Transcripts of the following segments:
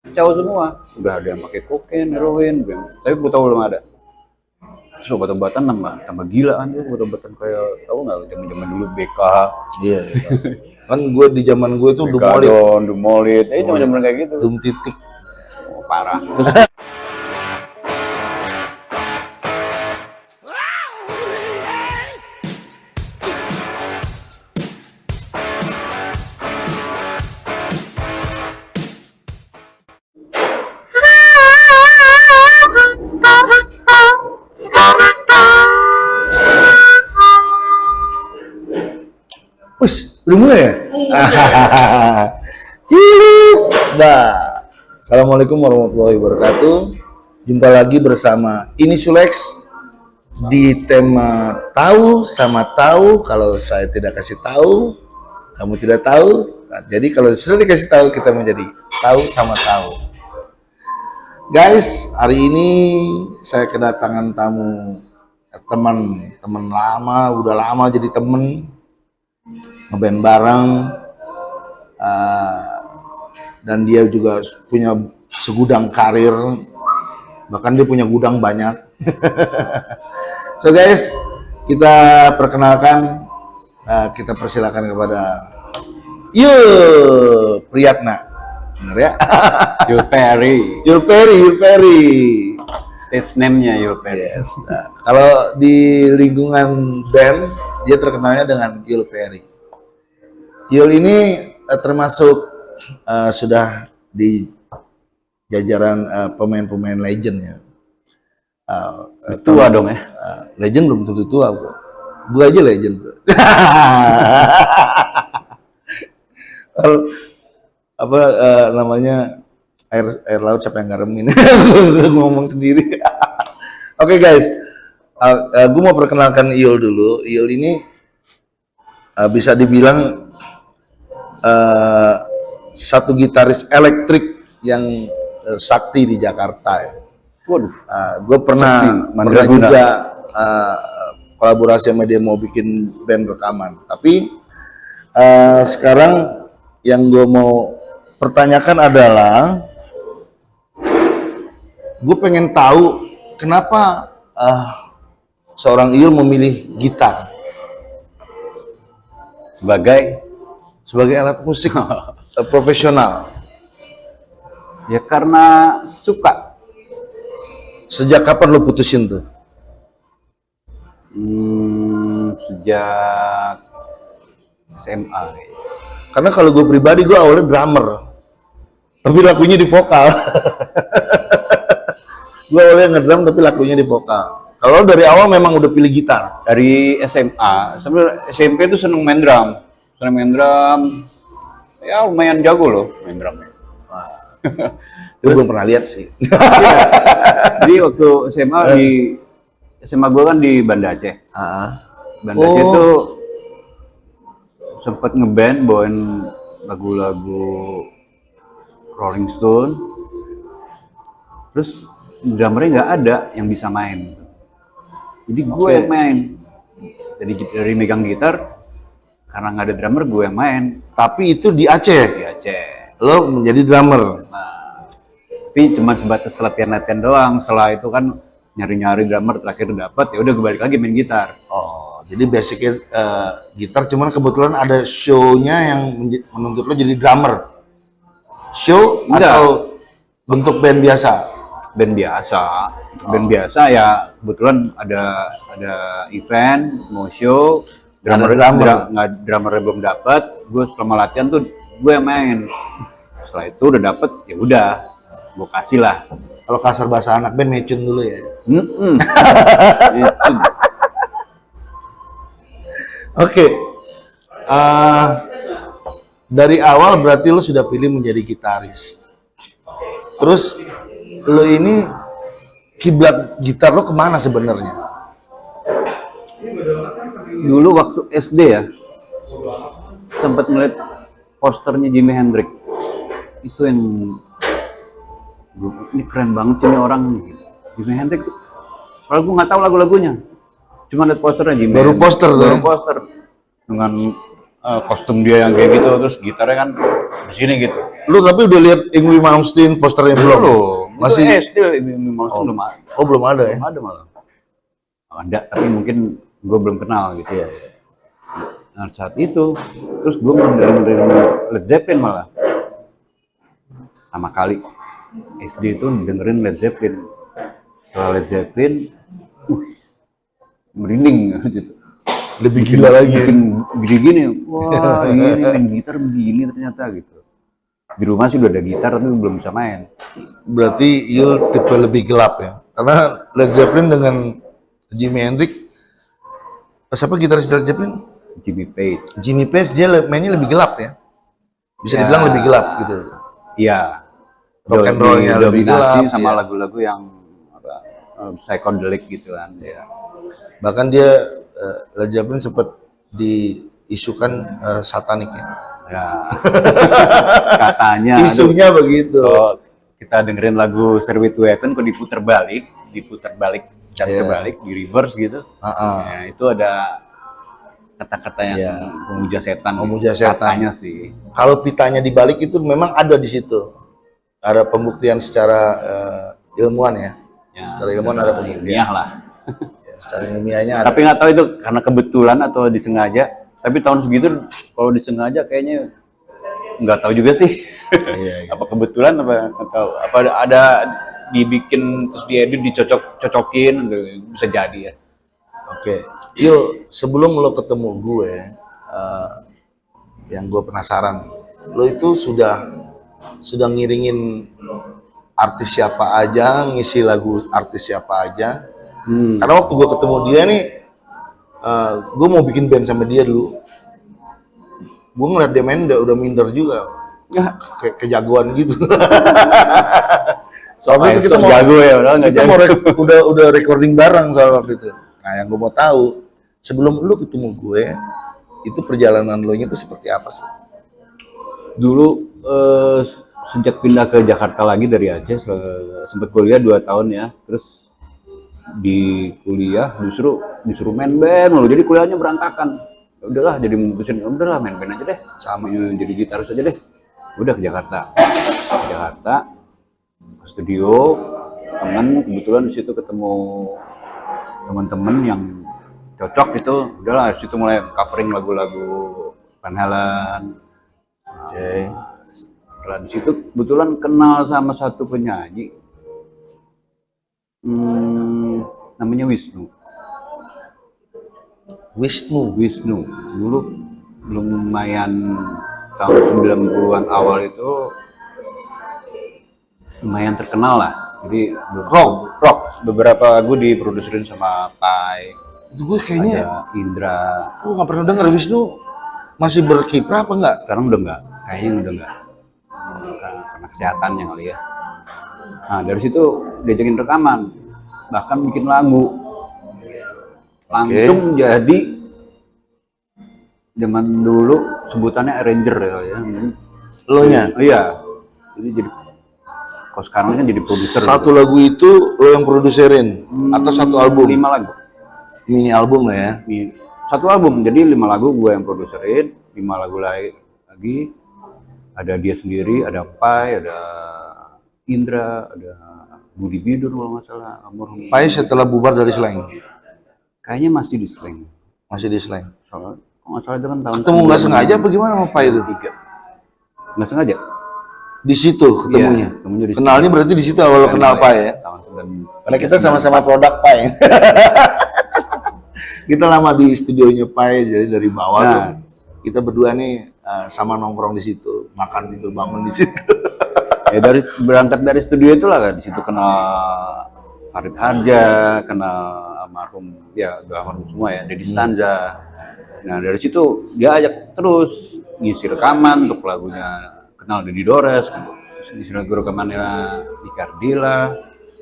Kacau semua. Udah ada yang pakai kokain, heroin, tapi gue tahu belum ada. Terus obat-obatan tambah gila kan tuh, obat-obatan kayak tahu nggak zaman-zaman dulu BK. Iya, iya. Kan gue di zaman gue itu Bekadon, Dumolit, zaman-zaman kayak gitu. Dum titik. Oh, parah. Terus Wis, udah mulai ya? Nah, Assalamualaikum warahmatullahi wabarakatuh. Jumpa lagi bersama Ini Sulex di tema tahu sama tahu. Kalau saya tidak kasih tahu, kamu tidak tahu. Nah, jadi kalau sudah dikasih tahu, kita menjadi tahu sama tahu. Guys, hari ini saya kedatangan tamu, teman lama, udah lama jadi temen, ngeband bareng, dan dia juga punya segudang karir, bahkan dia punya gudang banyak. So guys, kita perkenalkan, kita persilakan kepada Yul Priyatna, bener ya? Yul Perry. Yul Perry. Stage name-nya Yul Perry. Yes. Nah, kalau di lingkungan band, dia terkenalnya dengan Yul Perry. Yul ini termasuk sudah di jajaran pemain-pemain legend ya. Tua dong ya. Legend belum tentu tua, bro. Gue aja legend, bro. Apa namanya, air laut siapa yang ngaremin? Ngomong sendiri. Oke, guys, gue mau perkenalkan Yul dulu. Yul ini bisa dibilang satu gitaris elektrik yang sakti di Jakarta ya. Waduh. Gue pernah juga kolaborasi sama dia, mau bikin band rekaman. Tapi sekarang yang gue mau pertanyakan adalah, gue pengen tahu kenapa seorang Yul memilih gitar sebagai alat musik profesional. Ya karena suka. Sejak kapan lo putusin tuh? Sejak SMA. Karena kalau gue pribadi, gue awalnya drummer, tapi lakunya di vokal. Gue awalnya ngedrum tapi lakunya di vokal. Kalau dari awal memang udah pilih gitar? Dari SMA, sampai SMP tuh seneng main drum. Ya lumayan jago loh main drumnya. Gue belum pernah lihat sih. Jadi waktu SMA SMA gue kan di Banda Aceh. Banda Aceh tuh sempet ngeband bawain lagu-lagu Rolling Stone. Terus drummernya nggak ada yang bisa main. Jadi gue yang main. Dari megang gitar, karena nggak ada drummer, gue yang main. Tapi itu di Aceh? Di Aceh. Lo menjadi drummer? Nah, tapi cuma sebatas latihan-latihan doang. Setelah itu kan nyari-nyari drummer, terakhir dapet, ya udah gue balik lagi main gitar. Oh, jadi basicnya gitar, cuman kebetulan ada show-nya yang menuntut lo jadi drummer. Show Enggak. Atau bentuk band biasa? Band biasa ya, kebetulan ada event mau show, drummer belum dapat, gue selama latihan tuh gue yang main. Setelah itu udah dapet, ya udah gue kasih lah. Kalau kasar bahasa anak band, mecun dulu ya. Oke. Dari awal berarti lo sudah pilih menjadi gitaris. Terus lo ini kiblat gitar lo kemana sebenarnya? Dulu waktu SD ya, sempat ngeliat posternya Jimi Hendrix. Itu yang ini keren banget sih ini orang nih. Jimi Hendrix tuh, kalau gue nggak tahu lagu-lagunya, cuma liat posternya Jimi. Baru poster tuh. Baru poster dengan kostum dia yang kayak gitu, terus gitarnya kan di sini gitu. Lu tapi udah lihat Yngwie Malmsteen posternya belum? Masih Masih SD belum ada. Oh, belum ada ya? Belum ada malah. Ada, tapi mungkin gue belum kenal gitu. Iya. Nah saat itu, terus gue dengerin Led Zeppelin malah. Sama kali SD itu dengerin Led Zeppelin. Setelah Led Zeppelin, merinding gitu. Lebih gila lagi. Gini, wah ini main gitar begini ternyata gitu. Di rumah sih udah ada gitar tapi belum bisa main. Berarti Yul tipe lebih gelap ya? Karena Led Zeppelin dengan Jimi Hendrix, siapa gitaris Led Zeppelin? Jimmy Page. Jimmy Page dia mainnya lebih gelap ya? Bisa Ya, dibilang lebih gelap gitu. Iya. Rock and roll-nya lebih Dominasi gelap, sama iya. lagu-lagu yang apa, psychedelic gitu kan. Ya. Bahkan dia Led Zeppelin sempat diisukan satanik ya. Ya. Katanya Isunya begitu. kalau kita dengerin lagu Stairway to Heaven kok diputar balik, secara Iya. terbalik, di reverse gitu. Ya, itu ada kata-kata yang Iya. memuja setan. Memuja setan. Katanya sih. Kalau pitanya dibalik itu memang ada di situ. Ada pembuktian secara ilmuwan ya. Ya, Secara ilmuwan ada pembuktian. ilmiah lah. Ya, secara ilmiahnya ada. Tapi nggak tahu itu karena kebetulan atau disengaja. Tapi tahun segitu kalau disengaja kayaknya nggak tahu juga sih. Iya. Apa kebetulan apa nggak tahu. Apa ada dibikin terus diedit dicocok-cocokin bisa jadi ya. Oke. Yul, sebelum lo ketemu gue, yang gue penasaran, lo itu sudah ngiringin artis siapa aja, ngisi lagu artis siapa aja. Karena waktu gue ketemu dia nih, gue mau bikin band sama dia dulu. Gue ngeliat dia main udah minder juga, kayak kejagoan gitu. Soalnya itu kita mau jago ya, nggak kita jago. mau udah recording bareng soal waktu itu. Nah, yang gue mau tahu, sebelum lu ketemu gue, itu perjalanan lo nya itu seperti apa sih? Dulu sejak pindah ke Jakarta lagi dari Aceh, sempat kuliah 2 tahun ya. Terus di kuliah disuruh main band loh, jadi kuliahnya berantakan. Ya udahlah, jadi mutusin udahlah main band aja deh. Sama. Jadi gitaris aja deh. Udah ke Jakarta. Ke studio, kebetulan di situ ketemu teman-teman yang cocok itu, udahlah di situ mulai covering lagu-lagu Van Halen. Oke. Setelah di situ kebetulan kenal sama satu penyanyi, namanya Wisnu. Dulu lumayan tahun 90-an awal itu lumayan terkenal lah. Jadi rock. Beberapa lagu diproduserin sama Pai, Itu gue kayaknya, ada Indra. gue nggak pernah dengar Wisnu masih berkiprah apa enggak? Sekarang udah enggak, kayaknya udah enggak. Karena kesehatannya kali ya. Nah dari situ diajakin rekaman, bahkan bikin lagu. Langsung jadi zaman dulu sebutannya arranger ya. Lo nya? Iya. Jadi kalau sekarang kan jadi produser. Satu lagu itu lo yang produserin atau satu album? 5 lagu. Mini album lah ya. Satu album, jadi 5 lagu gue yang produserin, 5 lagu lagi ada dia sendiri, ada Pai, ada Indra, ada Budi Bidur kalau nggak salah, almarhum. Pai setelah bubar dari Slang? Kayaknya masih di Slang. Masih di Slang. Soalnya kalau nggak salah itu kan tahun Ketemu nggak sengaja apa gimana sama Pai itu? 3. Nggak sengaja. Di situ ketemunya. Iya, ketemunya di situ. Kenalnya berarti di situ awal lo kenal Pai ya? Tahun 93. Karena kita sama-sama produk Pai. Kita lama di studionya Pai, jadi dari bawah tuh kita berdua nih sama nongkrong di situ, makan tidur bangun di situ. Ya berangkat dari studio itulah kan, di situ kenal Farid Harja, kenal almarhum ya almarhum semua ya, Deddy Stanza. Nah dari situ dia ajak terus ngisi rekaman untuk lagunya, kenal Deddy Dores, ngisi lagu rekamannya Ika Ardila,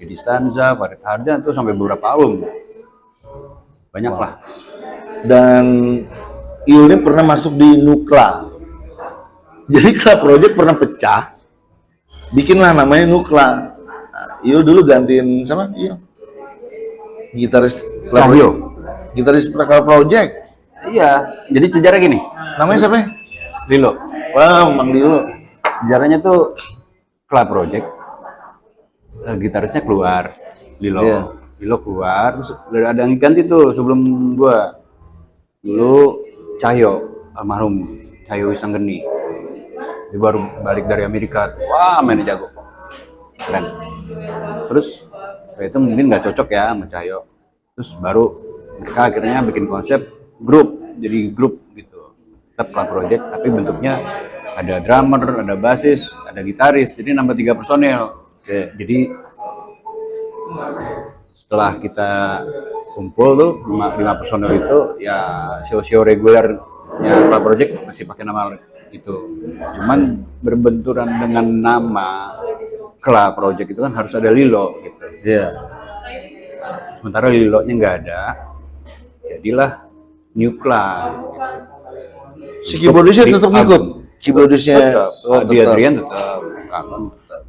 Deddy Stanza, Farid Harja itu sampai beberapa album. Banyak lah. Dan Iul ini pernah masuk di Nukla. Jadi Club Project pernah pecah, bikinlah namanya Nukla. Nah, Iul dulu gantiin sama Iul, gitaris Club Project. Gitaris Club Project. Iya, jadi sejarah gini. Namanya siapa? Lilo. Wah, Mang Dilo. Sejarahnya tuh Club Project, gitarisnya keluar, Lilo. Iya. Lilo keluar, terus udah ada yang ganti tuh sebelum gua. Dulu Cahyo, almarhum Cahyo Wisanggeni. Dia baru balik dari Amerika. Wah, mainnya jago. Keren. Terus itu mungkin nggak cocok ya sama Cahyo. Terus baru mereka akhirnya bikin konsep grup, jadi grup gitu. Tetap Club Project, tapi bentuknya ada drummer, ada bassis, ada gitaris. Jadi nambah 3 personil. Oke. Jadi setelah kita kumpul tuh 5 personil itu ya show regulernya Club Project masih pakai nama itu. Cuman berbenturan dengan nama Club Project itu kan harus ada Lilo gitu. Iya. Sementara Lilonya nggak ada, jadilah New Club. Si keyboardisnya tetap ngikut. Keyboardisnya Tetap, Adi Adrian tetap, rekaman tetap.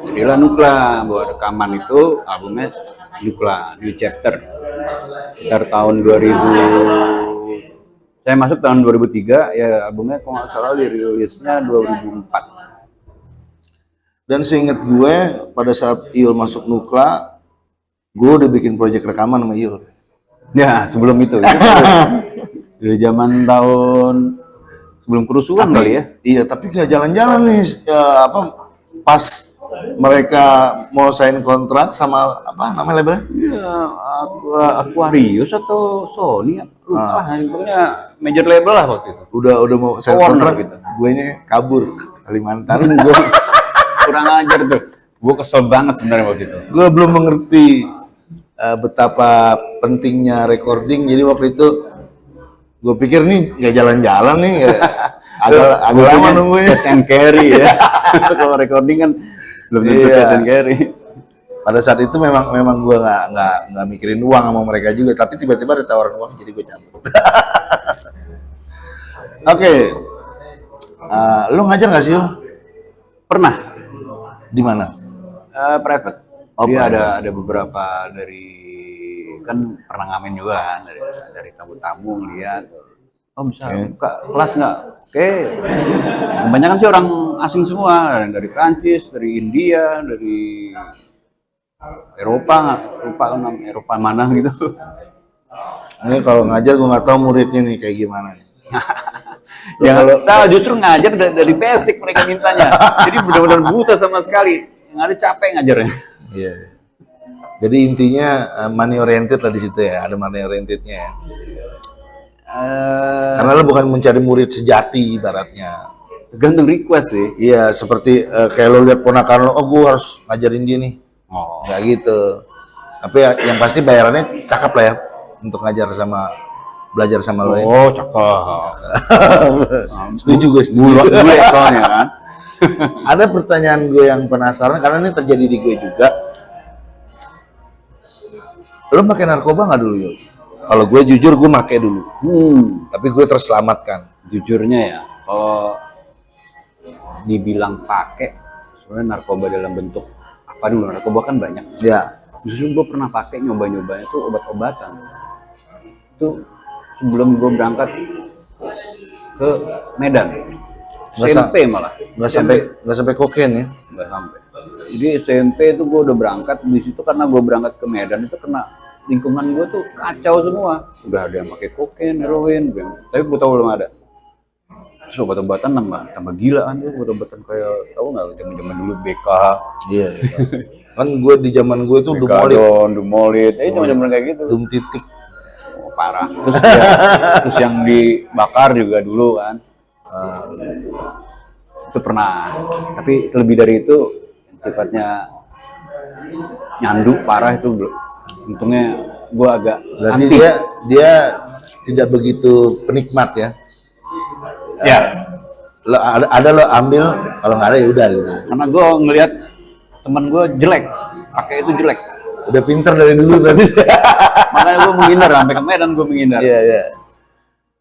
Jadilah Nukla buat rekaman itu albumnya Nukla, New Chapter. Sekitar tahun 2000, saya masuk tahun 2003 ya, albumnya kalau nggak salah dirilisnya 2004. Dan seingat gue pada saat Iul masuk Nukla, gue udah bikin proyek rekaman sama Iul. Ya sebelum itu dari zaman tahun sebelum kerusuhan kali ya. Iya, tapi nggak jalan-jalan nih. Pas mereka mau sign kontrak sama apa namanya labelnya? Iya, Aquarius atau Sony, lupa. Intinya major label lah waktu itu. Udah mau sign Warner kontrak, gitu. guenya kabur ke Kalimantan. Gue kurang ajar tuh. Gue kesel banget sebenarnya waktu itu. Gue belum mengerti betapa pentingnya recording. Jadi waktu itu gue pikir nih nggak jalan-jalan nih, agak lama nunggunya. Cash and carry ya. Kalau recording kan belum tentu cash and carry. Pada saat itu memang gue nggak mikirin uang sama mereka juga, tapi tiba-tiba ada tawaran uang, jadi gue cabut. Oke. Lu ngajar nggak sih, Yul? Pernah Di mana? private. Oh, Dia private. ada beberapa dari, kan pernah ngamen juga kan, dari tamu-tamu ngeliat, oh bisa buka kelas nggak? Oke. Kebanyakan sih orang asing semua, dari Prancis, dari India, dari Eropa, lupa kan Eropa mana gitu. Ini kalau ngajar gue nggak tahu muridnya nih kayak gimana nih. Ya saya justru ngajar dari basic mereka mintanya. Jadi benar-benar buta sama sekali. Yang ada capek ngajarnya. Iya. Jadi intinya money oriented lah di situ ya, ada money orientednya ya. Karena lo bukan mencari murid sejati ibaratnya. Tergantung request sih. Iya, seperti kayak lo lihat ponakan lo, oh gue harus ngajarin dia nih. Oh. Nggak gitu. Tapi yang pasti bayarannya cakep lah ya untuk ngajar sama belajar sama lo ya. Oh, cakep. Setuju gue, setuju. Bule soalnya kan. Ada pertanyaan gue yang penasaran karena ini terjadi di gue juga. Lo pakai narkoba nggak dulu, Yul? Kalau gue jujur gue pakai dulu. Tapi gue terselamatkan. Jujurnya ya, kalau dibilang pakai, sebenarnya narkoba dalam bentuk apa dulu? Narkoba kan banyak. Ya. Justru gue pernah pakai nyoba-nyobanya tuh obat-obatan. Itu sebelum gue berangkat ke Medan. SMP malah. Nggak sampai kokain ya? Nggak sampai. Jadi SMP itu gue udah berangkat di situ, karena gue berangkat ke Medan itu kena lingkungan gue tuh kacau semua. Udah ada yang pakai kokain, heroin, tapi gue tahu belum ada. Terus obat-obatan tambah gila kan tuh, obat-obatan kayak tahu nggak zaman dulu BK. Iya. Kan gue di zaman gue tuh Dumolit, zaman kayak gitu. Dum titik. Oh, parah. Terus yang dibakar juga dulu kan. Itu pernah. Tapi lebih dari itu sifatnya nyandu parah itu belum. Untungnya gue agak berarti anti. dia tidak begitu penikmat ya. Ya. Ada lo ambil, kalau nggak ada ya udah gitu. Karena gue ngelihat teman gue jelek, pakai itu jelek. Udah pinter dari dulu berarti. Makanya gue menghindar, sampai ke Medan gue menghindar. Iya, iya.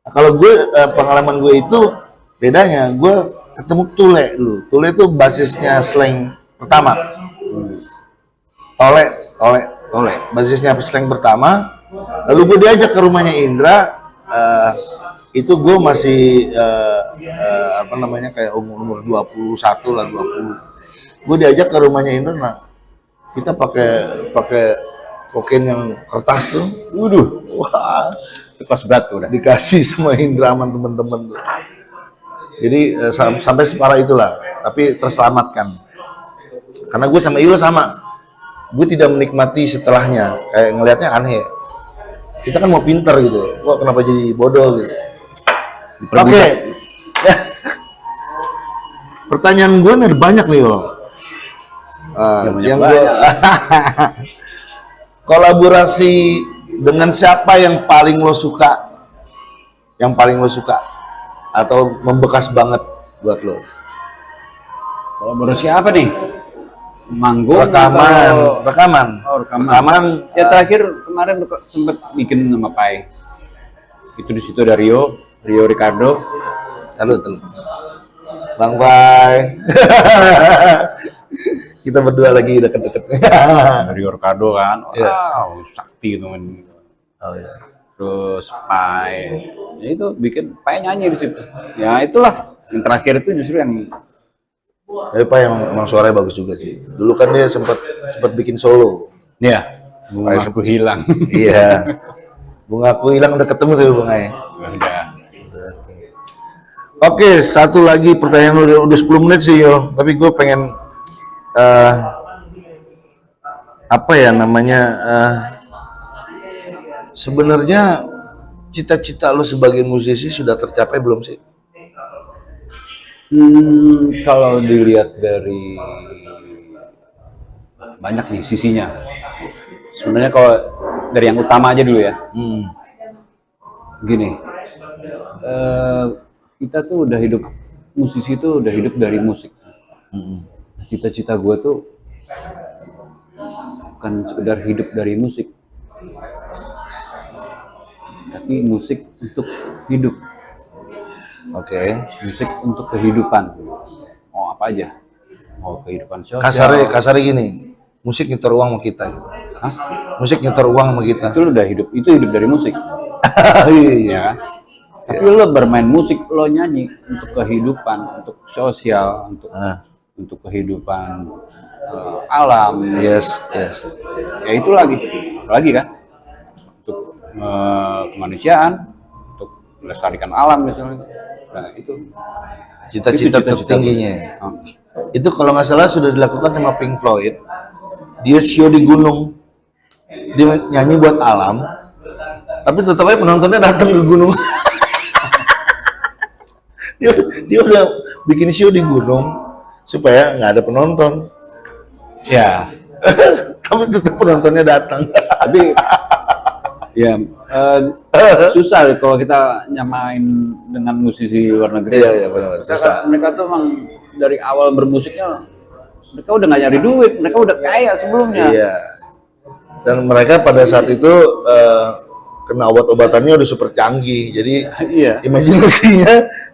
Nah, kalau gue pengalaman gue itu bedanya, gue ketemu Tule dulu. Tule itu basisnya slang pertama. Tole. Basisnya slang pertama. Lalu gue diajak ke rumahnya Indra. itu gue masih apa namanya kayak umur 21 lah 20. Gue diajak ke rumahnya Indra, nah kita pakai kokain yang kertas tuh. Waduh, Wah, itu kelas berat tuh udah. dikasih sama Indra sama temen-temen tuh. Jadi sampai separah itulah, tapi terselamatkan. Karena gue sama Ilo sama, gue tidak menikmati setelahnya, kayak ngelihatnya aneh. Kita kan mau pinter gitu, kok kenapa jadi bodoh gitu. Oke. Pertanyaan gue nih ada banyak nih Yo. Yang gue kolaborasi dengan siapa yang paling lo suka? Yang paling lo suka atau membekas banget buat lo? Kolaborasi apa nih? Manggung Rekaman. Oh, rekaman. Ya terakhir kemarin sempet bikin sama Pai. Itu di situ ada Rio Ricardo. Salut. Bang Pai. Kita berdua lagi deket-deket. Rio Ricardo kan. Yeah. Wow, sakti itu kan. Oh ya. Terus Pai. Ya itu bikin Pai nyanyi di situ. Ya itulah. Yang terakhir itu justru yang Tapi Pai emang suaranya bagus juga sih. Dulu kan dia sempat bikin solo. ya, bunga aku hilang. Iya. Bunga aku hilang udah ketemu tapi bunganya. Udah. Oke, satu lagi pertanyaan udah 10 menit sih Yo. Tapi gue pengen apa ya namanya sebenarnya cita-cita lo sebagai musisi sudah tercapai belum sih? Kalau dilihat dari banyak nih sisinya. Sebenarnya kalau dari yang utama aja dulu ya. Gini, kita tuh udah hidup, musisi tuh udah hidup dari musik. Cita-cita gue tuh bukan sekedar hidup dari musik, tapi musik untuk hidup. Oke. Musik untuk kehidupan. Mau apa aja? Mau kehidupan sosial. Kasarnya gini, musik nyetor uang sama kita gitu. Hah? Musik nyetor uang sama kita. Itu udah hidup, itu hidup dari musik. Iya. Tapi lo bermain musik, lo nyanyi untuk kehidupan, untuk sosial, untuk kehidupan alam. Yes. Ya itu lagi kan, untuk kemanusiaan, untuk melestarikan alam misalnya. Nah itu Cita-cita tertingginya. Itu kalau nggak salah sudah dilakukan sama Pink Floyd. Dia show di gunung, dia nyanyi buat alam, tapi tetap aja penontonnya datang ke gunung. dia udah bikin show di gunung supaya nggak ada penonton. Ya. Tapi tetap penontonnya datang. Tapi ya susah kalau kita nyamain dengan musisi luar negeri. Iya benar. Susah. Mereka tuh emang dari awal bermusiknya mereka udah nggak nyari duit, mereka udah kaya sebelumnya. Iya. Dan mereka pada saat itu kena obat-obatannya udah super canggih, jadi Iya.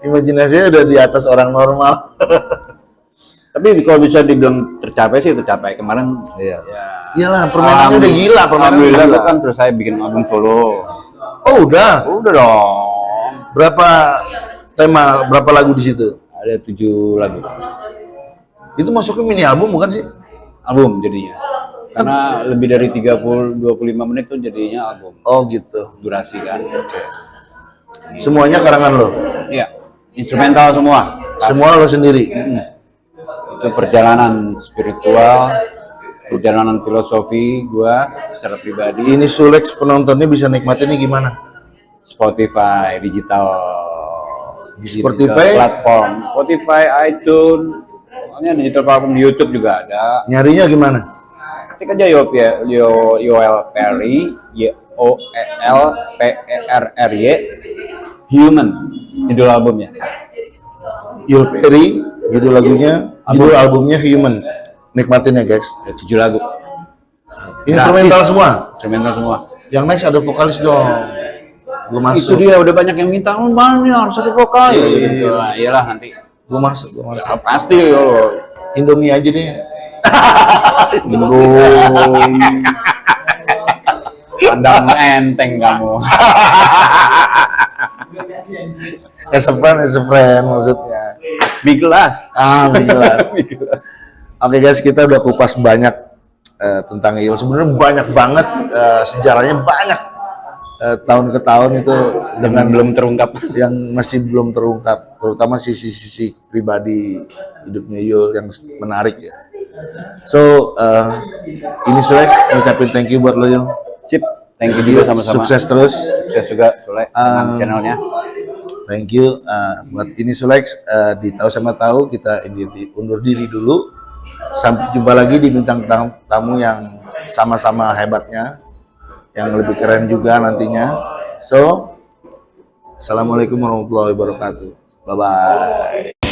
imajinasinya udah di atas orang normal. Tapi kalau bisa dibilang tercapai sih tercapai kemarin. Iya. Ya, Iyalah, permainannya udah gila, alhamdulillah kan terus saya bikin album solo. Oh udah. Udah dong. Berapa lagu di situ? Ada 7 lagu. Itu masuknya mini album bukan sih? Album jadinya. Karena lebih dari 25 menit tuh jadinya album. Oh gitu. Durasi kan. Oke. Semuanya karangan lo? Iya. Instrumental semua. Semua lo sendiri? Itu perjalanan spiritual, perjalanan filosofi gua secara pribadi. Ini Sulex penontonnya bisa nikmatinnya gimana? Spotify digital Spotify? platform, Spotify, iTunes, pokoknya digital platform, di YouTube juga ada. Nyarinya gimana? Ketik aja Yoel Perry, YOELPERRY, Human, judul albumnya. Yul Perry, judul albumnya Human. Nikmatin ya guys. Ada 7 lagu. Instrumental Gratis. semua. Instrumental semua. Yang next ada vokalis dong. Gue Itu masuk. dia udah banyak yang minta, oh mana nih harus ada vokal. Iya. Gitu. Nah, iyalah nanti. Gue masuk. Ya, pasti yo. Indomie aja deh. Belum. Pandang enteng kamu. As a friend maksudnya. Mie gelas. Jelas. Mie gelas. Oke guys, kita udah kupas banyak tentang Iul. Sebenarnya banyak banget sejarahnya banyak. Tahun ke tahun itu dengan Belum terungkap. yang masih belum terungkap, terutama sisi-sisi pribadi hidupnya Iul yang menarik ya. So ini Sulex ngucapin thank you buat lo Yul. Sip. Thank you juga sama-sama. Sukses terus. Sukses juga Sule dengan channelnya. Thank you buat ini Sulex di Tahu Sama Tahu kita undur diri dulu. Sampai jumpa lagi di bintang tamu yang sama-sama hebatnya, yang lebih keren juga nantinya. So, assalamualaikum warahmatullahi wabarakatuh. Bye bye.